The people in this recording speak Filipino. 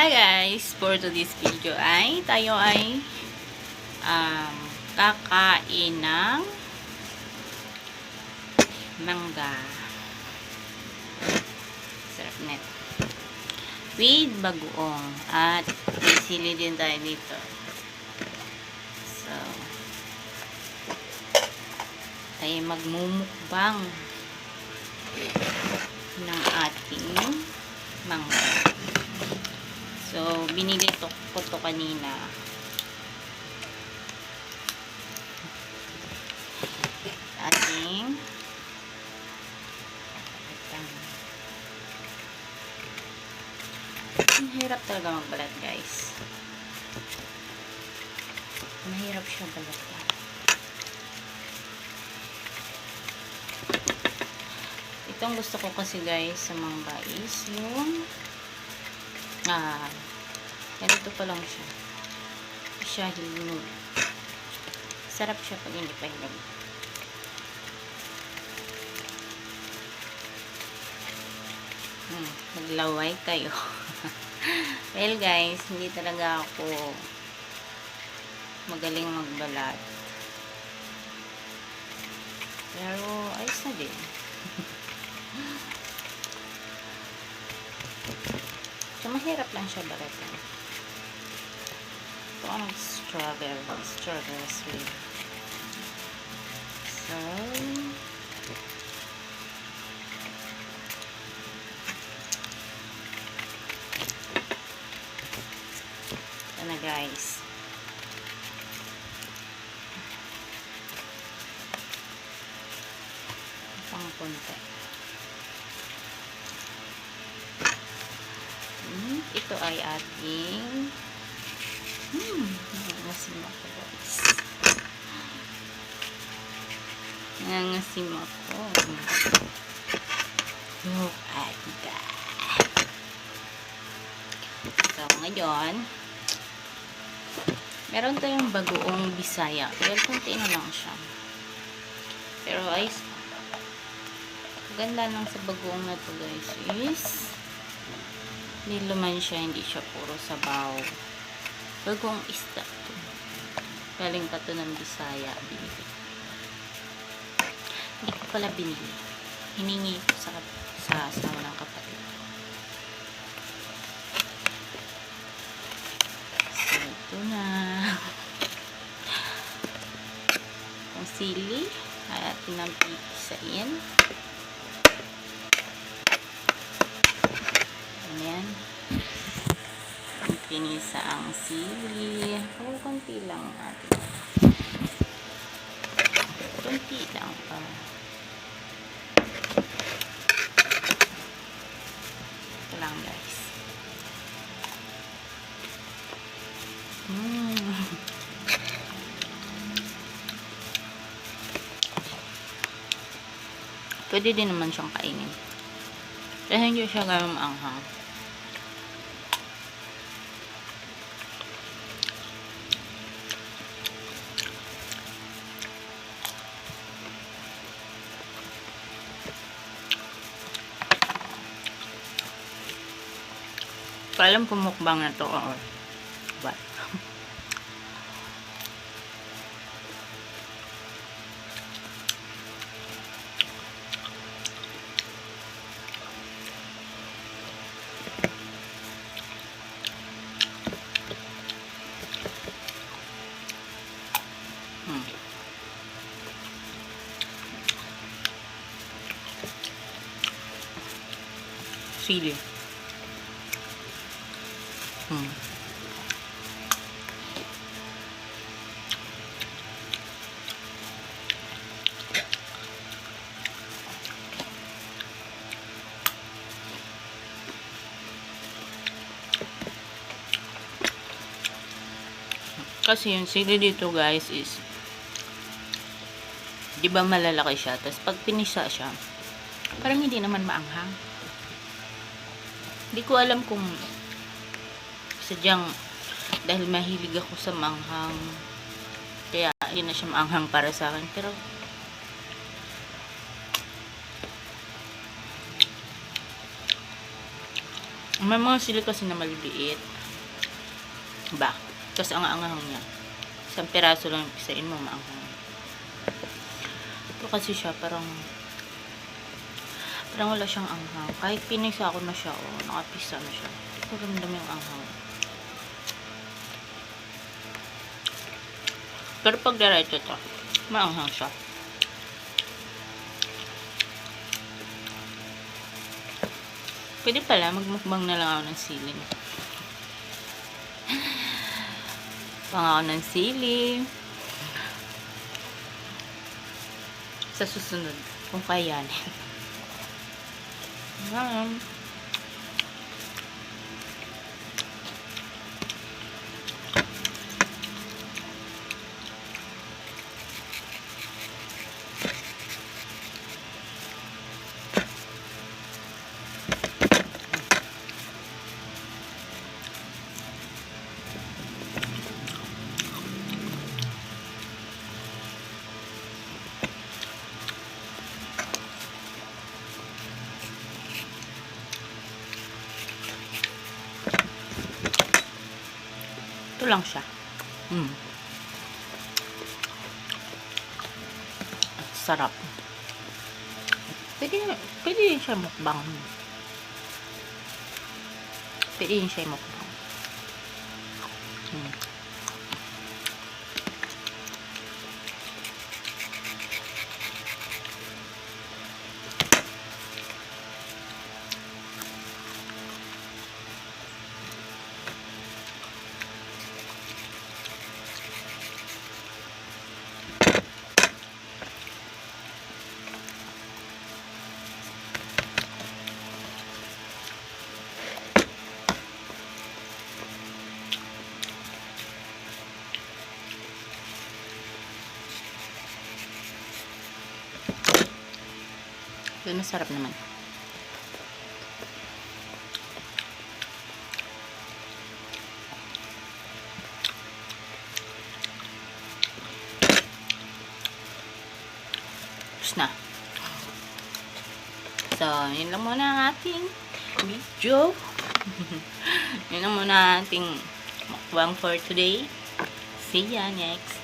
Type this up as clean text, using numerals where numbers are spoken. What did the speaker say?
Hi guys! For today's video tayo ay kakain ng mangga. Sarap net. With bagoong. At may sili din tayo dito. So, tayo magmumukbang ng ating mangga. So, binili ko to kanina. Ating mahirap talaga magbalat, guys. Mahirap siya balat. Itong gusto ko kasi, guys, sa mangga is yung ganito pa lang siya. Siya hinog. Sarap siya pag hindi pa hinog. Naglaway kayo. Well guys, hindi talaga ako magaling magbalat. Pero ayos na din. So, mahirap lang siya balatan. Ito ang struggle sweet. So, ito na guys. Pang konti. Ito ay ating nangangasim ako guys. Nangangasim ako. Look at that. So, ngayon meron tayong bagoong Bisaya. Well, konti na lang siya. Pero ay ganda lang sa bagoong na to guys is may laman siya, hindi siya puro sabaw. Bagong isda to. Galing pa to ng Bisaya. Binili. Hindi ko pala binili. Hiningi ko sa asawa ng kapatid. So, ito na. Ang sili. At pinampipisain. Ayan. Pinisa ang sili. Konti lang natin. Konti lang pa. Ito lang guys. Pwede din naman siyang kainin. Kasi hindi siya ganun maanghang. Alam kung mukbang na to or what. Sili. Kasi yung sili dito guys is, di ba malalaki siya, tapos pag pinisa siya parang hindi naman maanghang. Hindi ko alam kung sadyang dahil mahilig ako sa manghang kaya hindi na siya maanghang para sa akin, pero May mga sili kasi na maliliit. Ba? Tapos ang anghang niya. Isang piraso lang yung pisain mo, maanghang. Ito kasi siya, parang wala siyang anghang. Kahit pinisa ko na siya, nakapisa na siya. Hindi ko ramdam yung anghang. Pero pag diretso to, maanghang siya. Pwede pala, magmukbang na lang ako ng sili. Pang ako ng sili. Sa susunod, kung kayanin. Ito lang siya. Sarap. Pwede din siya mukbang. Pwede din siya mukbang. Pero masarap naman. Tapos na. So, yun lang muna ang ating video. Yun lang muna ang ating mukbang for today. See ya next.